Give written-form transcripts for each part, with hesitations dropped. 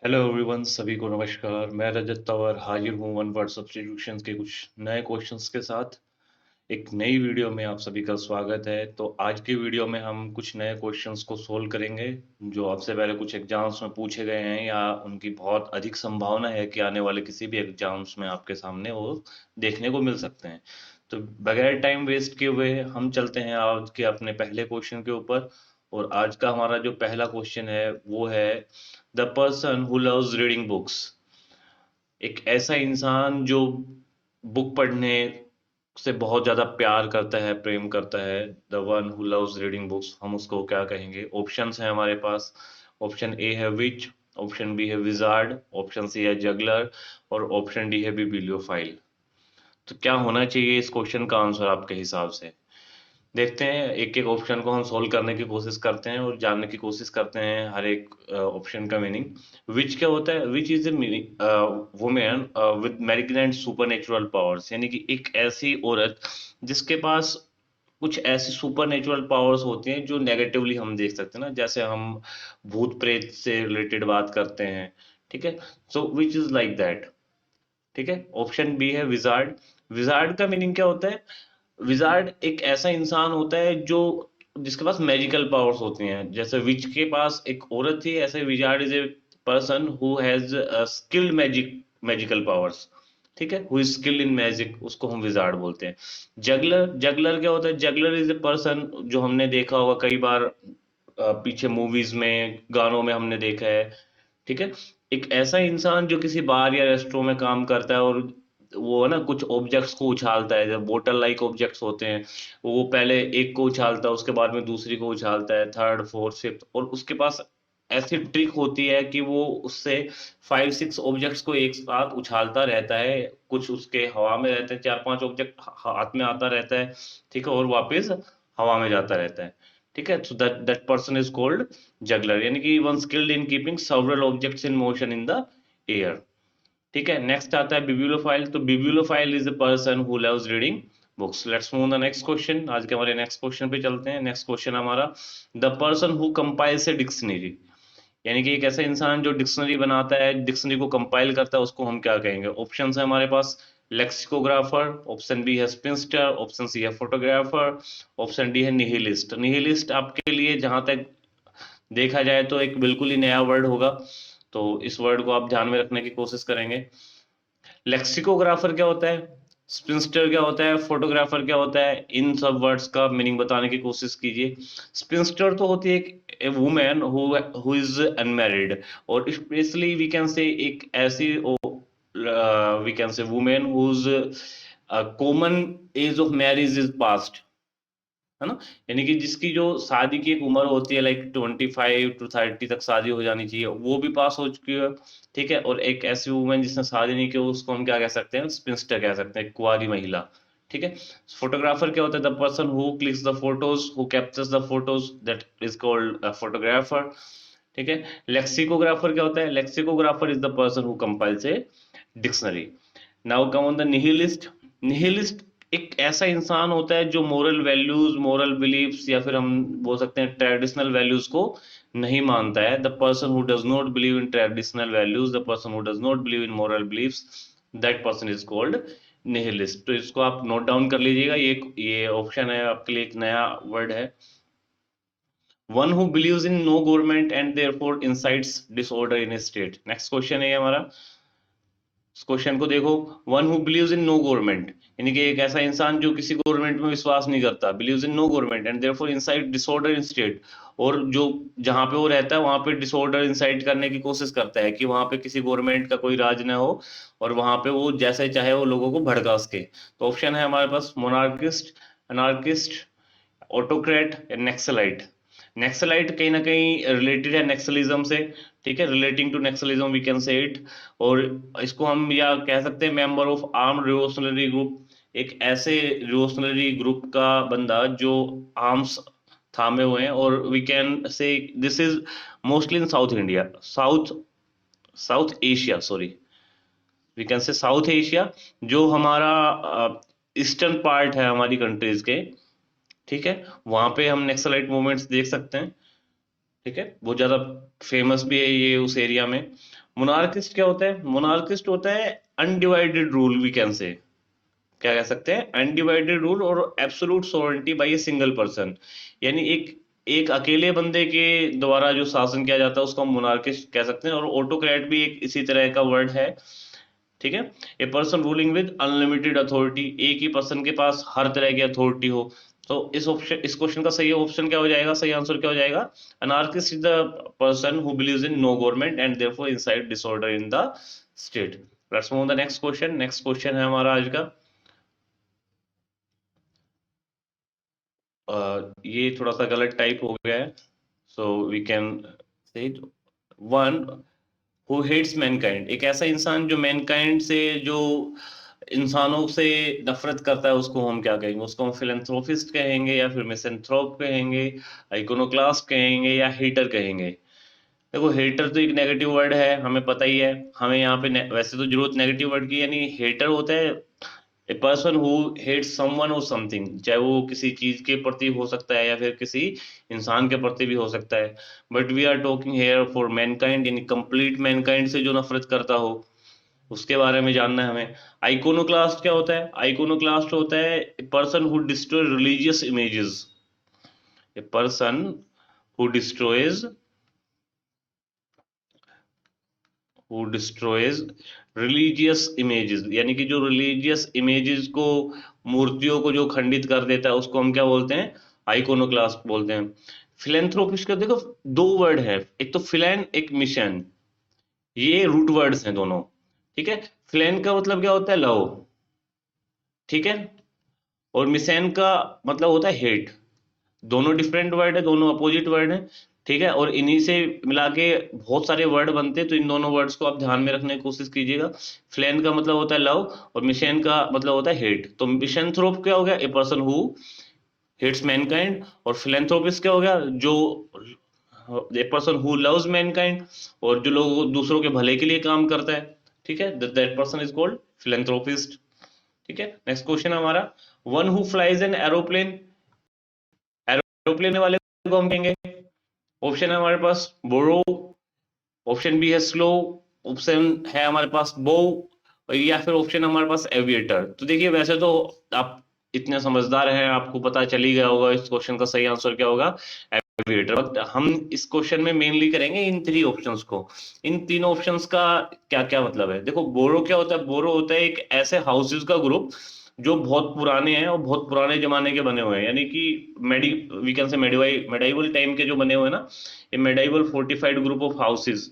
Hello everyone, सभी को नमस्कार। मैं रजत तंवर हाजिर हूँ वन वर्ड सब्स्टिट्यूशंस के कुछ नए क्वेश्चंस के साथ। एक नई वीडियो में आप सभी का स्वागत है। तो आज की वीडियो में हम कुछ नए क्वेश्चंस को सोल्व करेंगे जो आपसे पहले कुछ एग्जाम्स में पूछे गए हैं या उनकी बहुत अधिक संभावना है कि आने वाले किसी भी एग्जाम्स में आपके सामने वो देखने को मिल सकते हैं। तो बगैर टाइम वेस्ट किए हुए हम चलते हैं आज के अपने पहले क्वेश्चन के ऊपर। और आज का हमारा जो पहला क्वेश्चन है वो है the person who loves reading books. एक ऐसा इंसान जो बुक पढ़ने से बहुत ज्यादा प्यार करता है, प्रेम करता है। The one who loves reading books, हम उसको क्या कहेंगे? ऑप्शंस हैं हमारे पास। ऑप्शन ए है विच, ऑप्शन बी है विजार्ड, ऑप्शन सी है जगलर और ऑप्शन डी है बिब्लियोफाइल। तो क्या होना चाहिए इस क्वेश्चन का आंसर आपके हिसाब से? देखते हैं, एक एक ऑप्शन को हम सोल्व करने की कोशिश करते हैं और जानने की कोशिश करते हैं हर एक ऑप्शन का मीनिंग। विच क्या होता है? Which is a women with malignant supernatural powers, यानी कि एक ऐसी औरत जिसके पास कुछ ऐसी सुपरनेचुरल पावर्स होती हैं जो नेगेटिवली हम देख सकते हैं ना, जैसे हम भूत प्रेत से रिलेटेड बात करते हैं। ठीक है, सो विच इज लाइक दैट। ठीक है, ऑप्शन बी है विजार्ड। विजार्ड का मीनिंग क्या होता है? विजार्ड एक ऐसा इंसान होता है जो जिसके पास मैजिकल पावर्स होती हैं। जैसे विच के पास एक औरत थी, ऐसे wizard is a person who has skilled magical powers. ठीक है, who is skilled in magic, उसको हम विजार्ड बोलते हैं। जगलर, जगलर क्या होता है? जगलर इज ए पर्सन जो हमने देखा होगा कई बार, पीछे मूवीज में, गानों में हमने देखा है। ठीक है, एक ऐसा इंसान जो किसी बार या रेस्टोरेंट में काम करता है और वो है ना कुछ ऑब्जेक्ट्स को उछालता है, जब बोतल लाइक ऑब्जेक्ट्स होते हैं, वो पहले एक को उछालता है, उसके बाद में दूसरी को उछालता है, थर्ड फोर्थ फिफ्थ, और उसके पास ऐसी ट्रिक होती है कि वो उससे 5-6 ऑब्जेक्ट्स को एक साथ उछालता रहता है। कुछ उसके हवा में रहते हैं, 4-5 ऑब्जेक्ट हाथ में आता रहता है। ठीक है, और वापस हवा में जाता रहता है। ठीक है, so that that person is called juggler, यानी कि one skilled in keeping several objects in motion in the air. ठीक है, नेक्स्ट आता है बिब्लियोफाइल। तो bibliophile is a person who loves reading books. Let's move the next question. आज के हमारे नेक्स्ट क्वेश्चन पे चलते हैं। नेक्स्ट क्वेश्चन हमारा, the person who compiles a dictionary, यानी कि एक ऐसा इंसान जो डिक्शनरी बनाता है, डिक्शनरी को कंपाइल करता है, उसको हम क्या कहेंगे? ऑप्शन है हमारे पास, लेक्सिकोग्राफर, ऑप्शन बी है स्पिंस्टर, ऑप्शन सी है फोटोग्राफर, ऑप्शन डी है निहिलिस्ट। निहिलिस्ट आपके लिए जहां तक देखा जाए तो एक बिल्कुल ही नया वर्ड होगा, तो इस वर्ड को आप ध्यान में रखने की कोशिश करेंगे। लेक्सिकोग्राफर क्या होता है, स्पिंस्टर क्या होता है, फोटोग्राफर क्या होता है, इन सब वर्ड्स का मीनिंग बताने की कोशिश कीजिए। स्पिंस्टर तो होती है एक वुमेन हु इज अनमैरिड, और स्पेशली वी कैन से एक ऐसी we can say women whose common age of marriage is past, है ना। यानी कि जिसकी जो शादी की एक उम्र होती है, लाइक 25 to 30 तक शादी हो जानी चाहिए, वो भी पास हो चुकी है। ठीक है, और एक ऐसी वुमेन जिसने शादी नहीं की, उसको हम क्या कह सकते हैं? स्पिंस्टर कह सकते हैं, कुंवारी महिला। ठीक है, फोटोग्राफर क्या होता है? The person who clicks the photos, who captures the photos, that is called photographer. ठीक है, लेक्सिकोग्राफर क्या होता है? Lexicographer is the person who compiles a dictionary. Now come on the nihilist. Nihilist एक ऐसा इंसान होता है जो मोरल वैल्यूज, मोरल बिलीफ्स, या फिर हम बोल सकते हैं ट्रेडिशनल वैल्यूज को नहीं मानता है। The person who does not believe in traditional values, the person who does not believe in moral beliefs, that person is called nihilist. तो इसको आप नोट डाउन कर लीजिएगा, ये ऑप्शन है आपके लिए एक नया वर्ड है। One who believes in no government and therefore incites disorder in state. Next question है हमारा, इस क्वेश्चन को देखो। One who believes in no government, यानी कि एक ऐसा इंसान जो किसी गवर्नमेंट में विश्वास नहीं करता, believes in no government and therefore incite disorder in state, और जो जहां पे वो रहता है वहां पे डिसऑर्डर इंसाइट करने की कोशिश करता है कि वहां पे किसी गवर्नमेंट का कोई राज ना हो, और वहां पे वो जैसे चाहे वो लोगों को भड़का सके। तो ऑप्शन है हमारे पास मोनार्किस्ट, अनार्किस्ट, ऑटोक्रेट या नेक्सलाइट। नेक्सलाइट कहीं ना कहीं रिलेटेड है नेक्सलिज्म से। ठीक है, relating to Naxalism we can say it. और इसको हम या कह सकते हैं member of armed revolutionary group, एक ऐसे रिवोल्यूशनरी ग्रुप का बंदा जो आर्म्स थामे हुए हैं। और we can say this is mostly in South India, South South Asia, sorry, we can say South Asia, जो हमारा ईस्टर्न पार्ट है हमारी कंट्रीज के। ठीक है, वहां पे हम नेक्सलाइट मूवमेंट्स देख सकते हैं। ठीक है, बहुत ज्यादा फेमस भी है ये उस एरिया में। मोनार्किस्ट क्या होता है? मोनार्किस्ट होता है अनडिवाइडेड रूल, वी कैन से, क्या कह सकते हैं, अनडिवाइडेड रूल और absolute sovereignty by a single person, यानी एक एक अकेले बंदे के द्वारा जो शासन किया जाता है उसको हम मोनार्किस्ट कह सकते हैं। और ऑटोक्रेट भी एक इसी तरह का वर्ड है, ठीक है। A person ruling with unlimited authority, एक ही पर्सन के पास हर तरह की अथॉरिटी हो। तो इस क्वेश्चन का सही ऑप्शन क्या हो जाएगा, सही आंसर क्या हो जाएगा? Anarchist is the person who believes in no government and therefore incite disorder in the state. Let's move the next question. Next question है हमारा आज का, ये थोड़ा सा गलत टाइप हो गया है, so we can say one who hates mankind, एक ऐसा इंसान जो मैनकाइंड से, जो इंसानों से नफरत करता है, उसको हम क्या कहेंगे? उसको हम फिलेंथ्रोपिस्ट कहेंगे, या फिर मिसेंथ्रोप कहेंगे, आइकोनोक्लास्ट कहेंगे, या हेटर कहेंगे? देखो, हेटर तो एक नेगेटिव वर्ड है, हमें पता ही है। हमें यहाँ पे वैसे तो जरूरत नेगेटिव वर्ड की, यानी हेटर होता है a person who hate someone और समथिंग, चाहे वो किसी चीज के प्रति हो सकता है या फिर किसी इंसान के प्रति भी हो सकता है। But we are talking here for mankind, यानी कंप्लीट मैनकाइंड से जो नफरत करता हो, उसके बारे में जानना है हमें। आइकोनोक्लास्ट क्या होता है? आइकोनोक्लास्ट होता है a person who destroy religious images, A person who destroys religious images, यानी कि जो रिलीजियस इमेजेस को, मूर्तियों को जो खंडित कर देता है, उसको हम क्या बोलते हैं? आइकोनोक्लास्ट बोलते हैं। फिलेंथ्रोपिस्ट का देखो दो वर्ड है, एक तो फिलैन, एक मिशन, ये रूट वर्ड्स हैं दोनों, ठीक है। फिलैन का मतलब क्या होता है? लव, ठीक है। और मिशन का मतलब होता है हेट। दोनों डिफरेंट वर्ड है, दोनों अपोजिट वर्ड है, ठीक है। और इन्हीं से मिला के बहुत सारे वर्ड बनते हैं, तो इन दोनों वर्ड्स को आप ध्यान में रखने की कोशिश कीजिएगा। फ्लेन का मतलब होता है लव, और मिशन का मतलब होता है हेट। तो मिशनथ्रोप क्या हो गया? A person who hates mankind. और फिलेंथ्रोपिस्ट क्या हो गया? जो a person who loves mankind, और जो लोग दूसरों के भले के लिए काम करता है, ठीक है, that person is called philanthropist, ठीक है। नेक्स्ट क्वेश्चन हमारा, one who flies an aeroplane, aeroplane वाले को हम कहेंगे, ऑप्शन है हमारे पास बोरो, ऑप्शन बी है स्लो, ऑप्शन है हमारे पास बो, या फिर ऑप्शन हमारे पास एविएटर। तो देखिए, वैसे तो आप इतने समझदार हैं, आपको पता चल ही गया होगा इस क्वेश्चन का सही आंसर क्या होगा, एविएटर। बट हम इस क्वेश्चन में मेनली करेंगे इन थ्री ऑप्शंस को। इन तीनों ऑप्शंस का क्या क्या मतलब है? देखो, बोरो क्या होता है? बोरो होता है एक ऐसे हाउसेज का ग्रुप जो बहुत पुराने हैं और बहुत पुराने जमाने के बने हुए हैं, यानी कि we can say medieval time के जो बने हुए हैं ना, ये medieval fortified group of houses.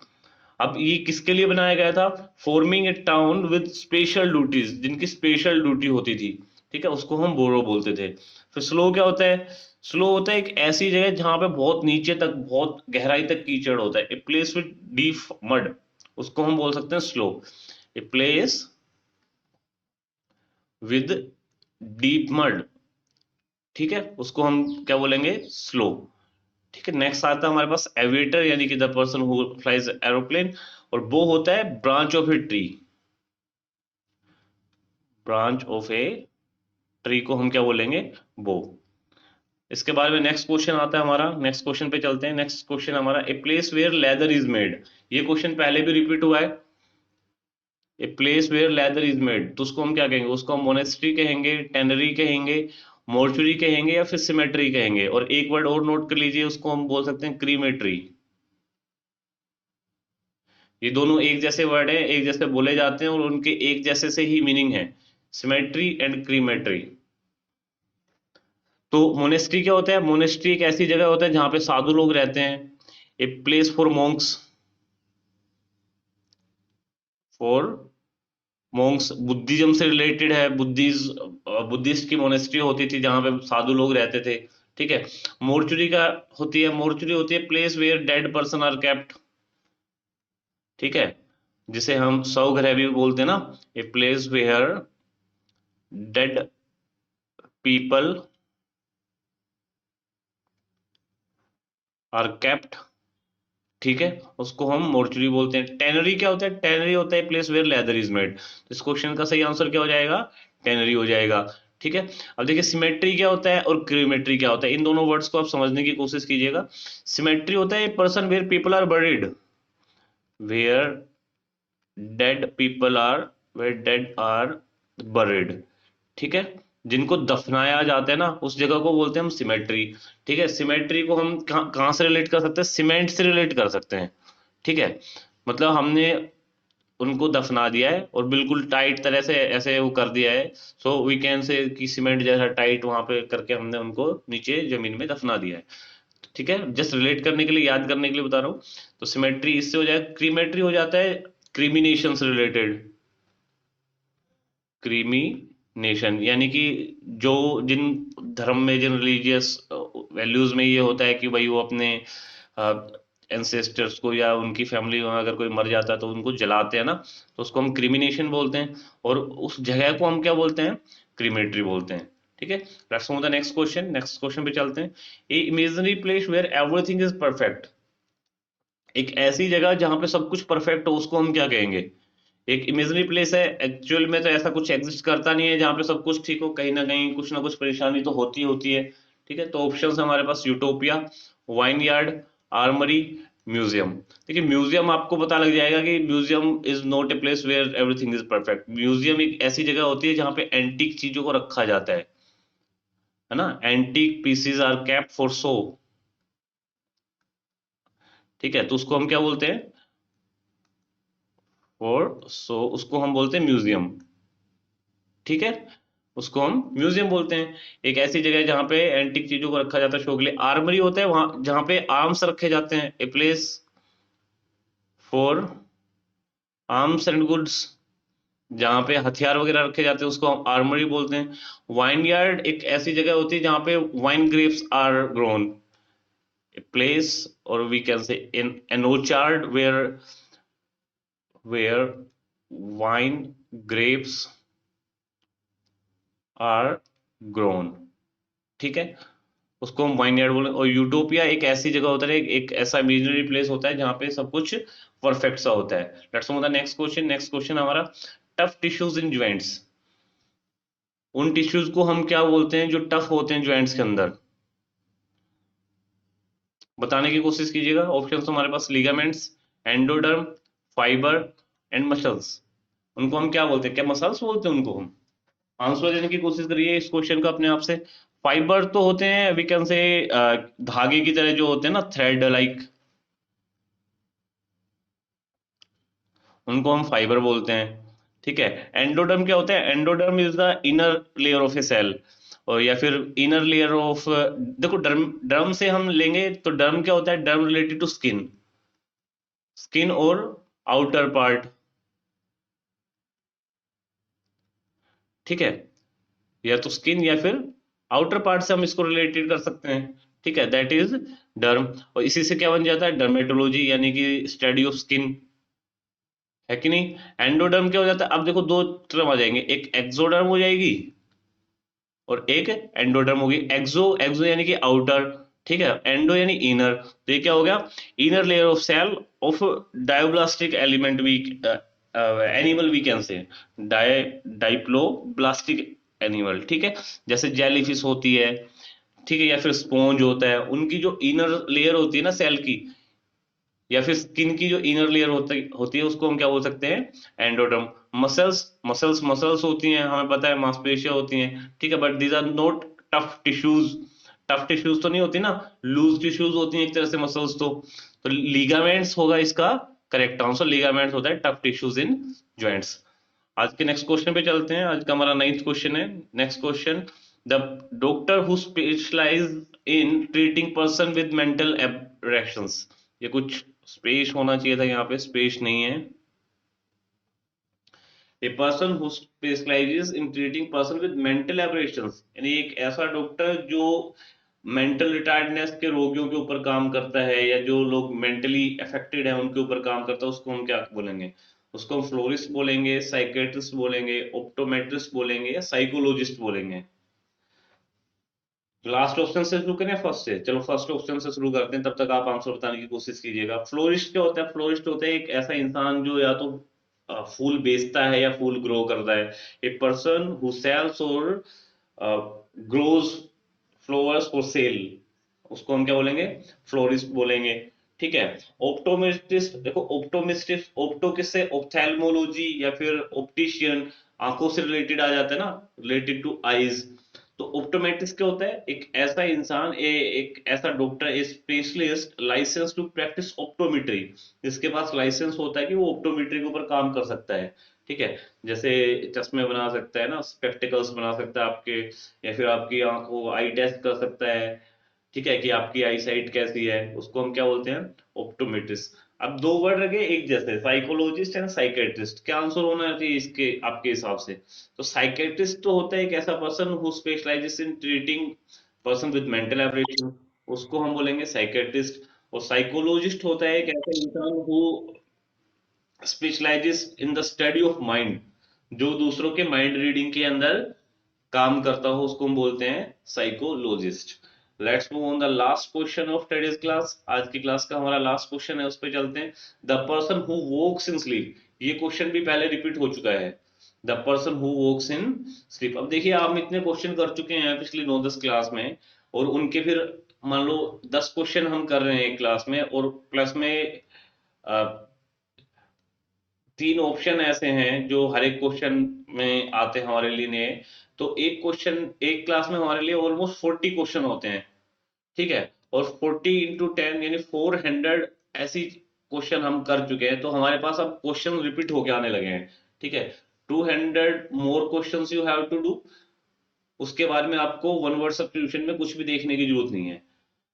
अब ये किसके लिए बनाया गया था? Forming a town with special duties, जिनकी स्पेशल ड्यूटी होती थी, ठीक है, उसको हम बोरो बोलते थे। फिर स्लो क्या होता है? स्लो होता है एक ऐसी जगह जहां पे बहुत नीचे तक, बहुत गहराई तक कीचड़ होता है, a place with deep mud, उसको हम बोल सकते हैं slow. A place with deep mud, ठीक है, उसको हम क्या बोलेंगे? स्लो, ठीक है। नेक्स्ट आता है हमारे पास एविएटर, यानी कि the person who flies aeroplane. और वो होता है branch of a tree, branch of a tree को हम क्या बोलेंगे? बो। इसके बारे में नेक्स्ट क्वेश्चन आता है हमारा, नेक्स्ट क्वेश्चन पे चलते हैं। नेक्स्ट क्वेश्चन हमारा, a place where leather is made, ये क्वेश्चन पहले भी रिपीट हुआ है। A place where leather is made, तो उसको हम क्या कहेंगे? उसको हम मोनेस्ट्री कहेंगे, टेनरी कहेंगे, मोर्चुरी कहेंगे, या फिर सिमेट्री कहेंगे। और एक वर्ड और नोट कर लीजिए, उसको हम बोल सकते हैं क्रीमेट्री। ये दोनों एक जैसे वर्ड हैं, एक जैसे बोले जाते हैं, और उनके एक जैसे से ही मीनिंग है, सिमेट्री एंड क्रीमेट्री। तो मोनेस्ट्री क्या होता है? मोनेस्ट्री एक ऐसी जगह होता है जहां पे साधु लोग रहते हैं, a place for Monks, for Monks Buddhism से रिलेटेड है, बुद्धिस्ट की मोनेस्ट्री होती थी जहां पे साधु लोग रहते थे, ठीक है। मोर्चुरी का होती है, मोर्चुरी होती है place where dead person are kept, ठीक है, जिसे हम सौगृह भी बोलते हैं ना, a place where dead people are kept, ठीक है, उसको हम मोर्चुरी बोलते हैं। टेनरी क्या होता है? टेनरी होता है place where leather is made. इस क्वेश्चन का सही आंसर क्या हो जाएगा? टेनरी हो जाएगा, ठीक है। अब देखिए, सिमेट्री क्या होता है और क्रीमेट्री क्या होता है, इन दोनों वर्ड्स को आप समझने की कोशिश कीजिएगा। सिमेट्री होता है person where people are buried, where dead people are, where dead are buried, ठीक है। जिनको दफनाया जाता है ना उस जगह को बोलते हैं हम सिमेट्री। ठीक है, सिमेट्री को हम कहाँ से रिलेट कर सकते हैं? सीमेंट से रिलेट कर सकते हैं। ठीक है, मतलब हमने उनको दफना दिया है और बिल्कुल टाइट तरह से ऐसे वो कर दिया है, सो वी कैन से कि सीमेंट जैसा टाइट वहां पे करके हमने उनको नीचे जमीन में दफना दिया है। ठीक है, जस्ट रिलेट करने के लिए, याद करने के लिए बता रहा हूँ। तो सिमेट्री इससे हो जाए, क्रीमेट्री हो जाता है क्रीमिनेशन से रिलेटेड। क्रीमिनेशन यानी कि जो जिन धर्म में, जिन रिलीजियस वैल्यूज में ये होता है कि भाई वो अपने एंसेस्टर्स को या उनकी फैमिली में अगर कोई मर जाता है तो उनको जलाते हैं ना, तो उसको हम क्रिमिनेशन बोलते हैं। और उस जगह को हम क्या बोलते हैं? क्रीमेटरी बोलते हैं। ठीक है, let's move the next question. Next question पे चलते हैं। A imaginary place where everything is perfect, एक ऐसी जगह जहां पे सब कुछ परफेक्ट हो, उसको हम क्या कहेंगे? एक इमेजिनरी प्लेस है, एक्चुअल में तो ऐसा कुछ एग्जिस्ट करता नहीं है जहां पे सब कुछ ठीक हो, कहीं ना कुछ परेशानी तो होती है। ठीक है, तो ऑप्शंस हमारे पास utopia, vineyard, armoury, museum. देखिए, म्यूजियम आपको पता लग जाएगा कि museum is not a place where everything is perfect. Museum एक ऐसी जगह होती है जहां पे एंटीक चीजों को रखा जाता है ना, antique pieces are kept for show. ठीक है, तो उसको हम क्या बोलते हैं? और सो उसको हम बोलते हैं म्यूजियम। ठीक है, उसको हम म्यूजियम बोलते हैं। एक ऐसी जगह है जहां पे एंटिक चीजों को रखा जाता है शो के लिए। आर्मरी होता है वहां जहां पे आर्म्स रखे जाते हैं, a place for arms and goods, जहां पे हथियार वगैरह रखे जाते हैं उसको हम आर्मरी बोलते हैं। वाइन यार्ड एक ऐसी जगह होती है जहां पे wine grapes are grown, a place और we can say in an orchard where wine grapes are grown। ठीक है, उसको हम वाइनयार्ड बोले। और यूटोपिया एक ऐसी जगह होता है, एक ऐसा इमेजिनरी प्लेस होता है जहां पे सब कुछ परफेक्ट सा होता है। Let's move the next question. Next question हमारा, टफ टिश्यूज इन ज्वाइंट्स, उन टिश्यूज को हम क्या बोलते हैं जो टफ होते हैं ज्वाइंट्स के अंदर? बताने की कोशिश कीजिएगा। ऑप्शन हमारे पास ligaments, endoderm, fibre and muscles. उनको हम क्या बोलते हैं? क्या मसल्स बोलते हैं उनको हम? आंसर देने की कोशिश करिए इस क्वेश्चन का अपने आप से। फाइबर तो होते हैं वी कैन से धागे की तरह जो होते हैं ना, थ्रेड लाइक, उनको हम फाइबर बोलते हैं। ठीक है, एंडोडर्म क्या होता है? Endoderm is the inner layer of a cell, और या फिर इनर लेयर ऑफ, देखो डर्म, डर्म से हम लेंगे तो डर्म क्या होता है? डर्म रिलेटेड टू स्किन, स्किन और आउटर पार्ट। ठीक है, या तो स्किन या फिर आउटर पार्ट से हम इसको रिलेटेड कर सकते हैं। ठीक है, दैट इज डर्म। और इसी से क्या बन जाता है? डर्मेटोलॉजी यानी कि स्टडी ऑफ स्किन, है कि नहीं? एंडोडर्म क्या हो जाता है? अब देखो दो टर्म आ जाएंगे, एक एक्सोडर्म हो जाएगी और एक एंडोडर्म होगी। एक्सो, एक्सो यानी कि आउटर, ठीक है, एंडो यानी इनर। तो ये क्या हो गया? Inner layer of cell of diploblastic element we animal we can say, diploblastic animal. ठीक है, जैसे जेलीफिश होती है, ठीक है, या फिर स्पॉन्ज होता है, उनकी जो इनर लेयर होती है ना सेल की, या फिर स्किन की जो इनर लेयर होती है उसको हम क्या बोल सकते हैं? एंडोडर्म। मसल्स, मसल्स होती हैं, हमें पता है मांसपेशियां होती हैं। ठीक है, but these are not tough tissues. Tough tissues तो नहीं होती ना, लूज टिश्यूज होती हैं एक तरह से मसल्स तो लिगामेंट्स होगा इसका करेक्ट आंसर। लिगामेंट्स होता है टफ टिश्यूज इन ज्वाइंट्स। आज के नेक्स्ट क्वेश्चन पे चलते हैं। आज का हमारा 9th क्वेश्चन है। Next question, the doctor who specialize in treating person with mental aberrations, ये कुछ स्पेस होना चाहिए था, यहाँ पे स्पेस नहीं है। A person who specialises in treating person with mental aberrations, यानी एक ऐसा डॉक्टर जो मेंटल रिटायर्डनेस के रोगियों के ऊपर काम करता है, या जो लोग मेंटली अफेक्टेड है उनके ऊपर काम करता है, उसको हम क्या बोलेंगे? उसको हम फ्लोरिस्ट बोलेंगे, साइकेट्रिस्ट बोलेंगे, ऑप्टोमेट्रिस्ट बोलेंगे, या साइकोलॉजिस्ट बोलेंगे? लास्ट ऑप्शन से शुरू करें फर्स्ट से? चलो फर्स्ट ऑप्शन से शुरू करते हैं, तब तक आप आंसर बताने की कोशिश कीजिएगा। फ्लोरिस्ट क्या होता है? फ्लोरिस्ट होता है एक ऐसा इंसान जो या तो फूल बेचता है या फूल ग्रो करता है। ए पर्सन हु सेल्स और ग्रोज फ्लावर्स फॉर सेल, उसको हम क्या बोलेंगे? फ्लोरिस्ट बोलेंगे। ठीक है। ऑप्टोमेट्रिस्ट, देखो ऑप्टोमेट्रिस्ट, ऑप्टो किससे, ऑप्थेल्मोलॉजी या फिर ऑप्टिशियन, आंखों से रिलेटेड आ जाता है ना, रिलेटेड टू आईज। तो ऑप्टोमेट्रिस्ट क्या होता है, एक ऐसा इंसान, एक ऐसा doctor, a specialist licence to practise optometry, जिसके पास लाइसेंस होता है कि वो ऑप्टोमेट्री के ऊपर काम कर सकता है। ठीक है। जैसे चश्मे बना सकता है ना, स्पेक्टिकल्स बना सकता है आपके, या फिर आपकी आंखों आई टेस्ट कर सकता है। ठीक है, कि आपकी आई साइट कैसी है, उसको हम क्या बोलते हैं, ऑप्टोमेट्रिस्ट। अब दो वर्ड रखे एक जैसे, साइकोलॉजिस्ट एंड साइकेट्रिस्ट, क्या आंसर होना चाहिए इसके आपके हिसाब से? तो साइकेट्रिस्ट तो होता है एक ऐसा person who specialises in treating person with mental aberration, उसको हम बोलेंगे साइकेट्रिस्ट। और साइकोलॉजिस्ट होता है एक ऐसा इंसान who specialises in the study of mind, जो दूसरों के माइंड रीडिंग के अंदर काम करता हो, उसको हम बोलते हैं psychologist. Let's move on the last question of today's class. आज की क्लास का हमारा लास्ट क्वेश्चन है, उस पर चलते हैं। The person who walks in sleep, ये क्वेश्चन भी पहले रिपीट हो चुका है। The person who walks in sleep, अब देखिए आप इतने क्वेश्चन कर चुके हैं पिछली 9-10 क्लास में, और उनके फिर मान लो 10 क्वेश्चन हम कर रहे हैं एक क्लास में, और प्लस में तीन ऑप्शन ऐसे हैं जो हर एक क्वेश्चन में आते हैं हमारे लिए नए। तो एक क्वेश्चन एक क्लास में हमारे लिए ऑलमोस्ट 40 क्वेश्चन होते हैं। ठीक है। और 40 × 10 यानी 400 ऐसी क्वेश्चन हम कर चुके हैं, तो हमारे पास अब क्वेश्चन रिपीट होके आने लगे हैं। ठीक है। 200 more questions you have to do. उसके बाद में आपको वन वर्ड सब्स्टिट्यूशन में कुछ भी देखने की जरूरत नहीं है।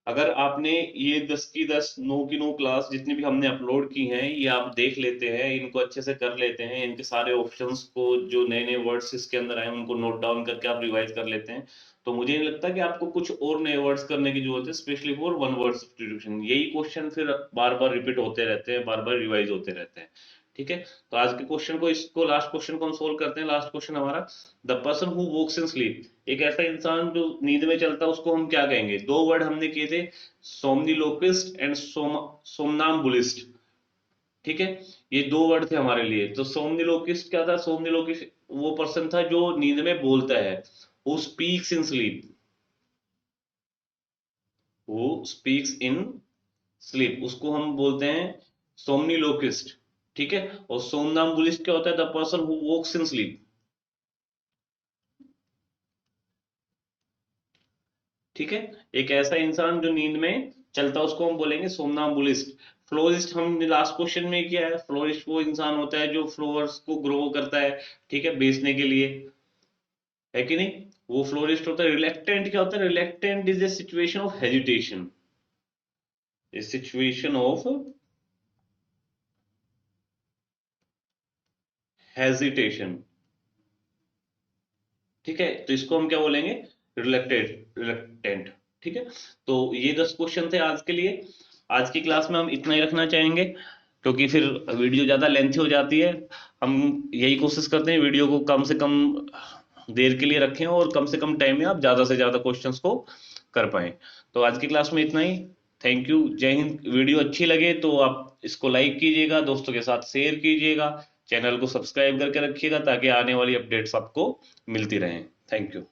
अगर आपने ये 10 की 10, 9 की 9 क्लास जितनी भी हमने अपलोड की हैं, ये आप देख लेते हैं, इनको अच्छे से कर लेते हैं, इनके सारे ऑप्शंस को, जो नए नए वर्ड्स इसके अंदर आए उनको नोट डाउन करके आप रिवाइज कर लेते हैं, तो मुझे नहीं लगता कि आपको कुछ और नए वर्ड्स करने की जरूरत है, specially for one word substitution. यही क्वेश्चन फिर बार बार रिपीट होते रहते हैं, बार बार रिवाइज होते रहते हैं। ठीक है। तो आज के क्वेश्चन को, इसको लास्ट क्वेश्चन को हम सोल्व करते हैं। लास्ट क्वेश्चन हमारा, the person who walks in sleep, एक ऐसा इंसान जो नींद में चलता है, उसको हम क्या कहेंगे? दो वर्ड हमने किए थे, सोमनिलोकिस्ट एंड सोमनाम्बुलिस्ट। ठीक है। ये दो वर्ड थे हमारे लिए। तो सोमनिलोकिस्ट क्या था? सोमनिलोकिस्ट वो पर्सन था जो नींद में बोलता है, who speaks in sleep, who speaks in sleep, उसको हम बोलते हैं सोमनिलोकिस्ट। ठीक है। और सोमनाम्बुलिस्ट क्या होता है? The person who walks in sleep. ठीक है। एक ऐसा इंसान जो नींद में चलता है, उसको हम बोलेंगे सोमनाम्बुलिस्ट। फ्लोरिस्ट हमने लास्ट क्वेश्चन में किया है। फ्लोरिस्ट वो इंसान होता है जो फ्लावर्स को ग्रो करता है, ठीक है, बेचने के लिए, है कि नहीं? वो फ्लोरिस्ट होता है। रिलेक्टेंट क्या होता है? Reluctant is a situation of hesitation, A situation of hesitation. ठीक है। तो इसको हम क्या बोलेंगे? रिलेक्टेड, रिलेक्टेंट। ठीक है। तो ये 10 क्वेश्चन थे आज के लिए। आज की क्लास में हम इतना ही रखना चाहेंगे, क्योंकि फिर वीडियो ज्यादा लेंथी हो जाती है। हम यही कोशिश करते हैं वीडियो को कम से कम देर के लिए रखें, और कम से कम टाइम में आप ज्यादा से ज्यादा क्वेश्चंस को कर पाएं। तो आज की क्लास में इतना ही। थैंक यू, जय हिंद। वीडियो अच्छी लगे तो आप इसको लाइक कीजिएगा, दोस्तों के साथ शेयर कीजिएगा, चैनल को सब्सक्राइब करके रखिएगा, ताकि आने वाली अपडेट्स आपको मिलती रहें। Thank you.